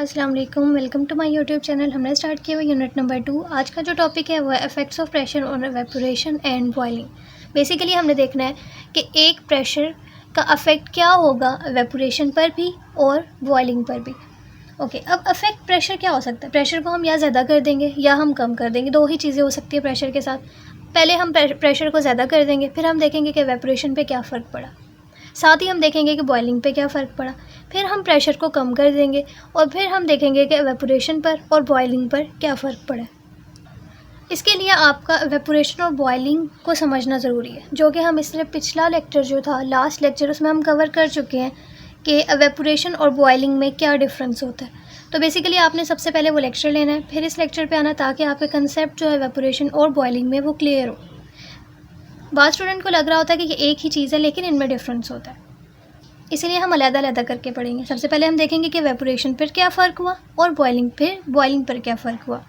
अस्सलाम वालेकुम, welcome to my YouTube channel. हमने स्टार्ट किया हुआ यूनिट नंबर 2। आज का जो टॉपिक है वो है effects of pressure on evaporation and boiling. Basically हमने देखना है कि एक प्रेशर का अफेक्ट क्या होगा एवेपोरेशन पर भी और बॉइलिंग पर भी। ओके, अब अफेक्ट प्रेशर क्या हो सकता है? प्रेशर को हम या ज़्यादा कर देंगे या हम कम कर देंगे, दो ही चीज़ें हो सकती है प्रेशर के साथ। पहले हम प्रेशर को ज़्यादा कर देंगे, फिर हम देखेंगे कि एवेपोरेशन पे क्या फ़र्क पड़ा। साथ ही हम देखेंगे कि बॉइलिंग पे क्या फ़र्क पड़ा। फिर हम प्रेशर को कम कर देंगे और फिर हम देखेंगे कि एवेपोरेशन पर और बॉइलिंग पर क्या फ़र्क पड़ा। इसके लिए आपका एवेपोरेशन और बॉइलिंग को समझना ज़रूरी है, जो कि हम इसलिए पिछला लेक्चर जो था, लास्ट लेक्चर, उसमें हम कवर कर चुके हैं कि एवेपोरेशन और बॉइलिंग में क्या डिफरेंस होता है। तो बेसिकली आपने सबसे पहले वो लेक्चर लेना है, फिर इस लेक्चर पे आना, ताकि आपके कंसेप्ट जो है एवेपोरेशन और बॉइलिंग में वो क्लियर हो। बाद स्टूडेंट को लग रहा होता है कि ये एक ही चीज़ है, लेकिन इनमें डिफरेंस होता है, इसीलिए हम अलग-अलग करके पढ़ेंगे। सबसे पहले हम देखेंगे कि एवेपोरेशन पर क्या फ़र्क हुआ और बॉइलिंग पर क्या फ़र्क हुआ।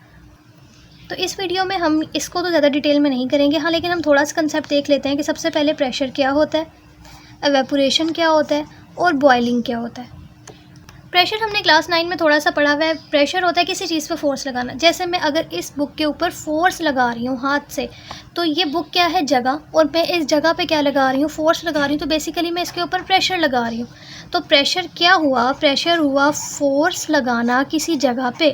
तो इस वीडियो में हम इसको तो ज़्यादा डिटेल में नहीं करेंगे, हाँ, लेकिन हम थोड़ा सा कंसेप्ट देख लेते हैं कि सबसे पहले प्रेशर क्या होता है, एवेपोरेशन क्या होता है और बॉइलिंग क्या होता है। प्रेशर हमने क्लास 9 में थोड़ा सा पढ़ा हुआ है। प्रेशर होता है किसी चीज़ पर फोर्स लगाना। जैसे मैं अगर इस बुक के ऊपर फोर्स लगा रही हूँ हाथ से, तो ये बुक क्या है, जगह, और मैं इस जगह पे क्या लगा रही हूँ, फोर्स लगा रही हूँ। तो बेसिकली मैं इसके ऊपर प्रेशर लगा रही हूँ। तो प्रेशर क्या हुआ? प्रेशर हुआ फोर्स लगाना किसी जगह पे।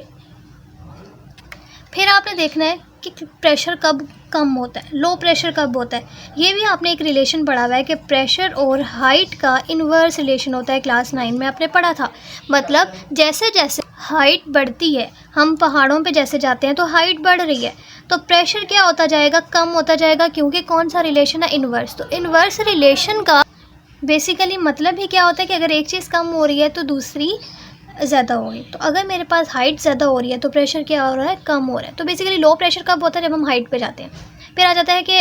फिर आपने देखना है कि प्रेशर कब कम होता है, लो प्रेशर कब होता है। ये भी आपने एक रिलेशन पढ़ा हुआ है कि प्रेशर और हाइट का इन्वर्स रिलेशन होता है। क्लास 9 में आपने पढ़ा था। मतलब जैसे जैसे हाइट बढ़ती है, हम पहाड़ों पे जैसे जाते हैं तो हाइट बढ़ रही है, तो प्रेशर क्या होता जाएगा, कम होता जाएगा, क्योंकि कौन सा रिलेशन है, इन्वर्स। तो इन्वर्स रिलेशन का बेसिकली मतलब ही क्या होता है कि अगर एक चीज़ कम हो रही है तो दूसरी ज़्यादा होगी। तो अगर मेरे पास हाइट ज़्यादा हो रही है तो प्रेशर क्या हो रहा है, कम हो रहा है। तो बेसिकली लो प्रेशर कब होता है, जब हम हाइट पे जाते हैं। फिर आ जाता है कि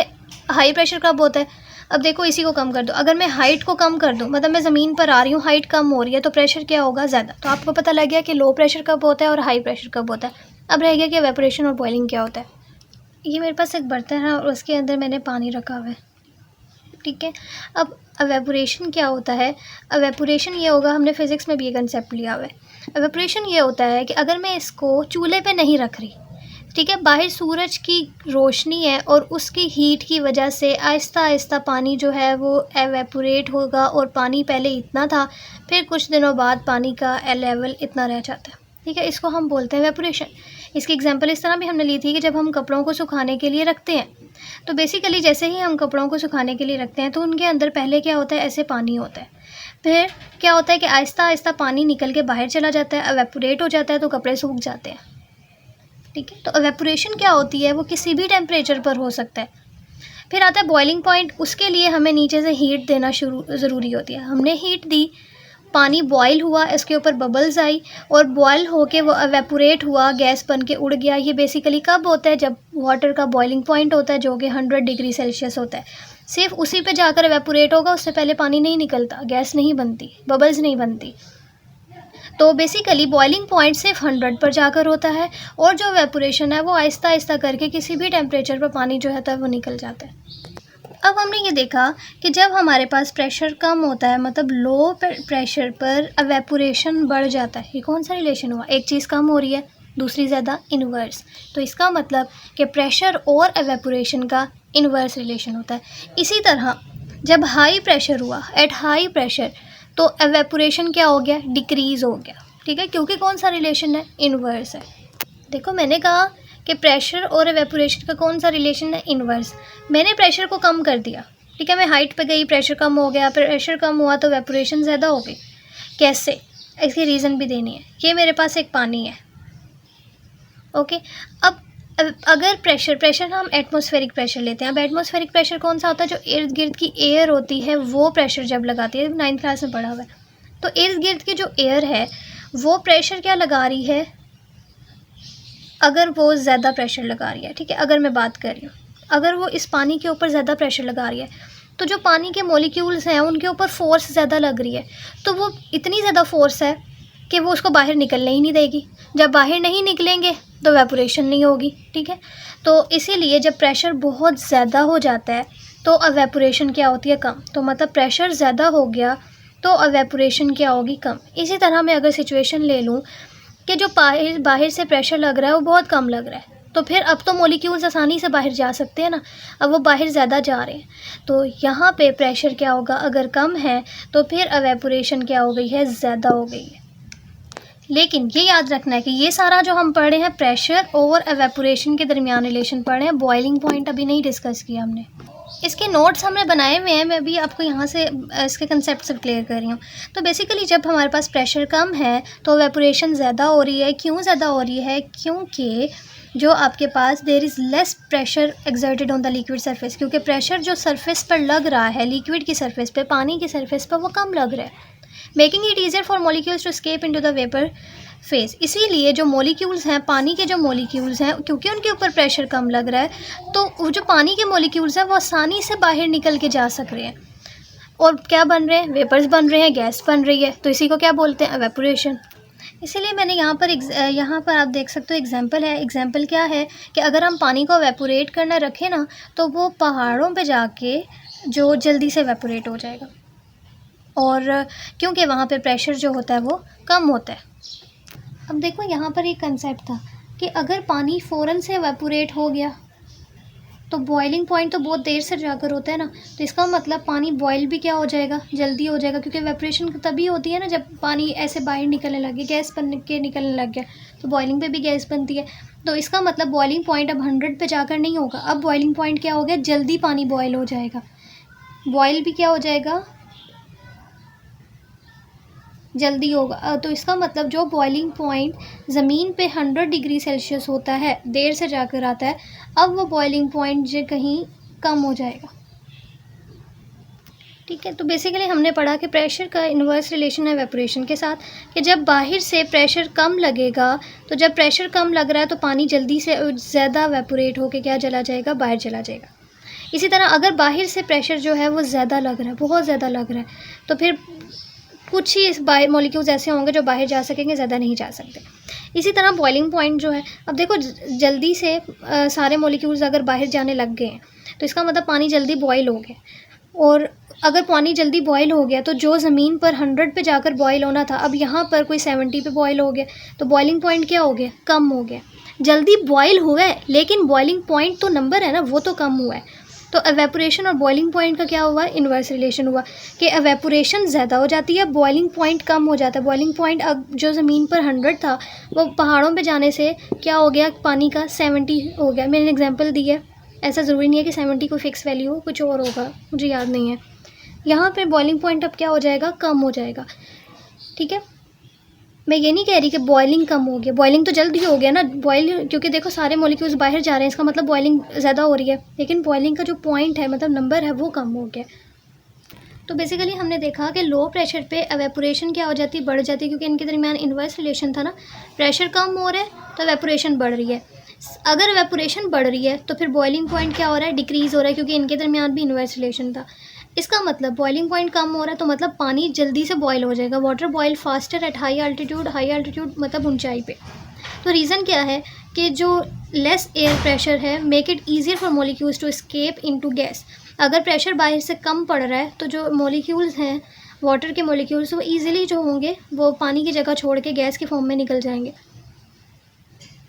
हाई प्रेशर कब होता है। अब देखो, इसी को कम कर दो, अगर मैं हाइट को कम कर दूँ, मतलब मैं ज़मीन पर आ रही हूँ, हाइट कम हो रही है, तो प्रेशर क्या होगा, ज़्यादा। तो आपको पता लग गया कि लो प्रेशर कब होता है और हाई प्रेशर कब होता है। अब रह गया कि एवेपोरेशन और बॉइलिंग क्या होता है। ये मेरे पास एक बर्तन है और उसके अंदर मैंने पानी रखा हुआ है, ठीक है। अब एवेपोरेशन क्या होता है? एवेपोरेशन ये होगा, हमने फिज़िक्स में भी ये कंसेप्ट लिया हुआ है। एवेपोरेशन ये होता है कि अगर मैं इसको चूल्हे पे नहीं रख रही, ठीक है, बाहर सूरज की रोशनी है और उसकी हीट की वजह से आहिस्ता आहिस्ता पानी जो है वो एवेपोरेट होगा, और पानी पहले इतना था, फिर कुछ दिनों बाद पानी का लेवल इतना रह जाता है, ठीक है। इसको हम बोलते हैं एवेपोरेशन। इसकी एग्जांपल इस तरह भी हमने ली थी कि जब हम कपड़ों को सुखाने के लिए रखते हैं, तो बेसिकली जैसे ही हम कपड़ों को सुखाने के लिए रखते हैं तो उनके अंदर पहले क्या होता है, ऐसे पानी होता है। फिर क्या होता है कि आहिस्ता आहिस्ता पानी निकल के बाहर चला जाता है, एवेपोरेट हो जाता है, तो कपड़े सूख जाते हैं, ठीक है। तो एवेपोरेशन क्या होती है, वो किसी भी टेम्परेचर पर हो सकता है। फिर आता है बॉइलिंग पॉइंट। उसके लिए हमें नीचे से हीट देना ज़रूरी होती है। हमने हीट दी, पानी बॉयल हुआ, इसके ऊपर बबल्स आई और बॉयल होके वो एवेपोरेट हुआ, गैस बन के उड़ गया। ये बेसिकली कब होता है, जब वाटर का बॉइलिंग पॉइंट होता है, जो कि 100 डिग्री सेल्सियस होता है। सिर्फ उसी पे जाकर एवेपोरेट होगा, उससे पहले पानी नहीं निकलता, गैस नहीं बनती, बबल्स नहीं बनती। तो बेसिकली बॉइलिंग पॉइंट सिर्फ 100 पर जाकर होता है, और जो एवेपोरेशन है वो आहिस्ता आहिस्ता करके किसी भी टेम्परेचर पर पानी जो है वो निकल जाता है। अब हमने ये देखा कि जब हमारे पास प्रेशर कम होता है, मतलब लो प्रेशर पर एवेपोरेशन बढ़ जाता है। ये कौन सा रिलेशन हुआ, एक चीज़ कम हो रही है, दूसरी ज़्यादा, इन्वर्स। तो इसका मतलब कि प्रेशर और एवेपोरेशन का इन्वर्स रिलेशन होता है। इसी तरह जब हाई प्रेशर हुआ, एट हाई प्रेशर, तो एवेपोरेशन क्या हो गया, डिक्रीज़ हो गया, ठीक है, क्योंकि कौन सा रिलेशन है, इन्वर्स है। देखो, मैंने कहा कि प्रेशर और एवेपोरेशन का कौन सा रिलेशन है, इन्वर्स। मैंने प्रेशर को कम कर दिया, ठीक है, मैं हाइट पे गई, प्रेशर कम हो गया, प्रेशर कम हुआ तो एवेपोरेशन ज़्यादा हो गई। कैसे? इसकी रीज़न भी देनी है। ये मेरे पास एक पानी है, ओके। अब अगर प्रेशर हम एटमॉस्फेरिक प्रेशर लेते हैं। अब एटमॉस्फेरिक प्रेशर कौन सा होता है, जो इर्द गिर्द की एयर होती है वो प्रेशर जब लगाती है, 9th क्लास में पढ़ा हुआ है। तो इर्द गिर्द की जो एयर है वो प्रेशर क्या लगा रही है, अगर वो ज़्यादा प्रेशर लगा रही है, ठीक है, अगर मैं बात कर रही हूँ, अगर वो इस पानी के ऊपर ज़्यादा प्रेशर लगा रही है, तो जो पानी के मॉलिक्यूल्स हैं उनके ऊपर फोर्स ज़्यादा लग रही है, तो वो इतनी ज़्यादा फोर्स है कि वो उसको बाहर निकलने ही नहीं देगी। जब बाहर नहीं निकलेंगे तो एवेपोरेशन नहीं होगी, ठीक है। तो इसीलिए जब प्रेशर बहुत ज़्यादा हो जाता है तो एवेपोरेशन क्या होती है, कम। तो मतलब प्रेशर ज़्यादा हो गया तो एवेपोरेशन क्या होगी, कम। इसी तरह मैं अगर सिचुएशन ले लूँ कि जो बाहर से प्रेशर लग रहा है वो बहुत कम लग रहा है, तो फिर अब तो मॉलिक्यूल्स आसानी से बाहर जा सकते हैं ना, अब वो बाहर ज़्यादा जा रहे हैं। तो यहाँ पे प्रेशर क्या होगा, अगर कम है तो फिर एवेपोरेशन क्या हो गई है, ज़्यादा हो गई है। लेकिन ये याद रखना है कि ये सारा जो हम पढ़ रहे हैं प्रेशर और एवेपोरेशन के दरमियान रिलेशन पढ़ रहे हैं, बॉइलिंग पॉइंट अभी नहीं डिस्कस किया हमने। इसके नोट्स हमने बनाए हुए हैं, मैं भी आपको यहाँ से इसके कंसेप्ट सब क्लियर कर रही हूँ। तो बेसिकली जब हमारे पास प्रेशर कम है तो एवेपोरेशन ज़्यादा हो रही है। क्यों ज़्यादा हो रही है, क्योंकि जो आपके पास there is less pressure exerted on the liquid surface, क्योंकि प्रेशर जो सरफेस पर लग रहा है लिक्विड की सरफेस पे, पानी की सरफेस पर, वो कम लग रहा है, making it easier for molecules to escape into the vapour phase. इसीलिए जो मॉलिक्यूल्स हैं, पानी के जो मॉलिक्यूल्स हैं, क्योंकि उनके ऊपर प्रेशर कम लग रहा है तो वो जो पानी के मॉलिक्यूल्स हैं वो आसानी से बाहर निकल के जा सक रहे हैं और क्या बन रहे हैं, वेपर्स बन रहे हैं, गैस बन रही है। तो इसी को क्या बोलते हैं, एवेपोरेशन। इसीलिए मैंने यहाँ पर आप देख सकते हो एग्जांपल है। एग्जांपल क्या है कि अगर हम पानी को एवेपोरेट करना रखें ना तो वो पहाड़ों पे जाके जो जल्दी से एवेपोरेट हो जाएगा, और क्योंकि वहाँ पे प्रेशर जो होता है वो कम होता है। अब देखो यहाँ पर एक कंसेप्ट था कि अगर पानी फ़ौरन से एवेपोरेट हो गया तो बॉइलिंग पॉइंट तो बहुत देर से जाकर होता है ना, तो इसका मतलब पानी बॉयल भी क्या हो जाएगा, जल्दी हो जाएगा, क्योंकि एवेपोरेशन तभी होती है ना जब पानी ऐसे बाहर निकलने लगे, गैस बन के निकलने लग गया, तो बॉइलिंग पे भी गैस बनती है। तो इसका मतलब बॉइलिंग पॉइंट अब 100 पे जाकर नहीं होगा, अब बॉइलिंग पॉइंट क्या हो गया, जल्दी पानी बॉयल हो जाएगा, बॉयल भी क्या हो जाएगा, जल्दी होगा। तो इसका मतलब जो बॉइलिंग पॉइंट ज़मीन पे 100 डिग्री सेल्सियस होता है, देर से जाकर आता है, अब वो बॉइलिंग पॉइंट जो कहीं कम हो जाएगा। ठीक है, तो बेसिकली हमने पढ़ा कि प्रेशर का इन्वर्स रिलेशन है एवेपोरेशन के साथ, कि जब बाहर से प्रेशर कम लगेगा, तो जब प्रेशर कम लग रहा है तो पानी जल्दी से ज़्यादा एवेपोरेट होकर क्या चला जाएगा, बाहर चला जाएगा। इसी तरह अगर बाहर से प्रेशर जो है वो ज़्यादा लग रहा है, बहुत ज़्यादा लग रहा है, तो फिर कुछ ही मॉलिक्यूल्स ऐसे होंगे जो बाहर जा सकेंगे, ज़्यादा नहीं जा सकते। इसी तरह बॉइलिंग पॉइंट जो है, अब देखो जल्दी से सारे मॉलिक्यूल्स अगर बाहर जाने लग गए हैं तो इसका मतलब पानी जल्दी बॉयल हो गया, और अगर पानी जल्दी बॉयल हो गया तो जो ज़मीन पर 100 पे जाकर बॉयल होना था अब यहाँ पर कोई 70 पे बॉयल हो गया, तो बॉइलिंग पॉइंट क्या हो गया, कम हो गया। जल्दी बॉयल हुआ है लेकिन बॉइलिंग पॉइंट तो नंबर है ना, वो तो कम हुआ है। तो एवेपोरेशन और बॉइलिंग पॉइंट का क्या हुआ, इन्वर्स रिलेशन हुआ कि एवेपोरेशन ज़्यादा हो जाती है, बॉइलिंग पॉइंट कम हो जाता है। बॉइलिंग पॉइंट अब जो ज़मीन पर 100 था वो पहाड़ों पे जाने से क्या हो गया, पानी का 70 हो गया। मैंने एग्जांपल दी है, ऐसा ज़रूरी नहीं है कि 70 को फिक्स वैल्यू हो, कुछ और होगा, मुझे याद नहीं है। यहाँ पर बॉइलिंग पॉइंट अब क्या हो जाएगा, कम हो जाएगा। ठीक है, मैं ये नहीं कह रही कि बॉइलिंग कम हो गया, बॉइलिंग तो जल्दी हो गया ना, बॉइल, क्योंकि देखो सारे मॉलिक्यूल्स बाहर जा रहे हैं, इसका मतलब बॉइलिंग ज़्यादा हो रही है, लेकिन बॉइलिंग का जो पॉइंट है, मतलब नंबर है, वो कम हो गया। तो बेसिकली हमने देखा कि लो प्रेशर पे एवेपोरेशन क्या हो जाती है, बढ़ जाती है, क्योंकि इनके दरमियान इन्वर्स रिलेशन था ना, प्रेशर कम हो रहा है तो एवेपोरेशन बढ़ रही है। अगर एवेपोरेशन बढ़ रही है तो फिर बॉइलिंग पॉइंट क्या हो रहा है, डिक्रीज़ हो रहा है, क्योंकि इनके दरमियान भी इन्वर्स रिलेशन था। इसका मतलब बॉइलिंग पॉइंट कम हो रहा है तो मतलब पानी जल्दी से बॉयल हो जाएगा। Water boil faster at high altitude मतलब ऊंचाई पे। तो रीज़न क्या है कि जो लेस एयर प्रेशर है make it easier for molecules to escape into gas. अगर प्रेशर बाहर से कम पड़ रहा है तो जो मॉलिक्यूल्स हैं, वाटर के मॉलिक्यूल्स, वो ईजिली जो होंगे वो पानी की जगह छोड़ के गैस के फॉर्म में निकल जाएंगे।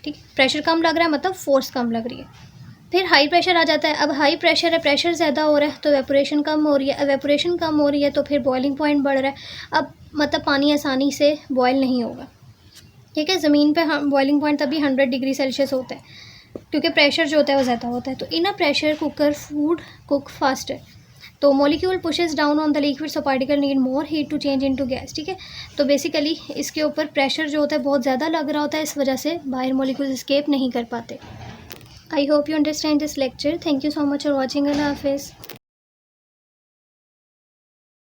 ठीक, प्रेशर कम लग रहा है मतलब फोर्स कम लग रही है। फिर हाई प्रेशर आ जाता है। अब हाई प्रेशर है, प्रेशर ज़्यादा हो रहा है तो एवेपोरेशन कम हो रही है, एवेपोरेशन कम हो रही है तो फिर बॉइलिंग पॉइंट बढ़ रहा है। अब मतलब पानी आसानी से बॉयल नहीं होगा। ठीक है, ज़मीन पे बॉइलिंग पॉइंट तभी 100 डिग्री सेल्सियस होता है, क्योंकि प्रेशर जो होता है वो ज़्यादा होता है। तो in a pressure cooker food cook faster. तो molecule pushes down on the liquid, so particle need more heat to change into gas. ठीक है, तो बेसिकली इसके ऊपर प्रेशर जो होता है बहुत ज़्यादा लग रहा होता है, इस वजह से बाहर मॉलिक्यूल्स एस्केप नहीं कर पाते। I hope you understand this lecture. Thank you so much for watching. Allah Hafiz.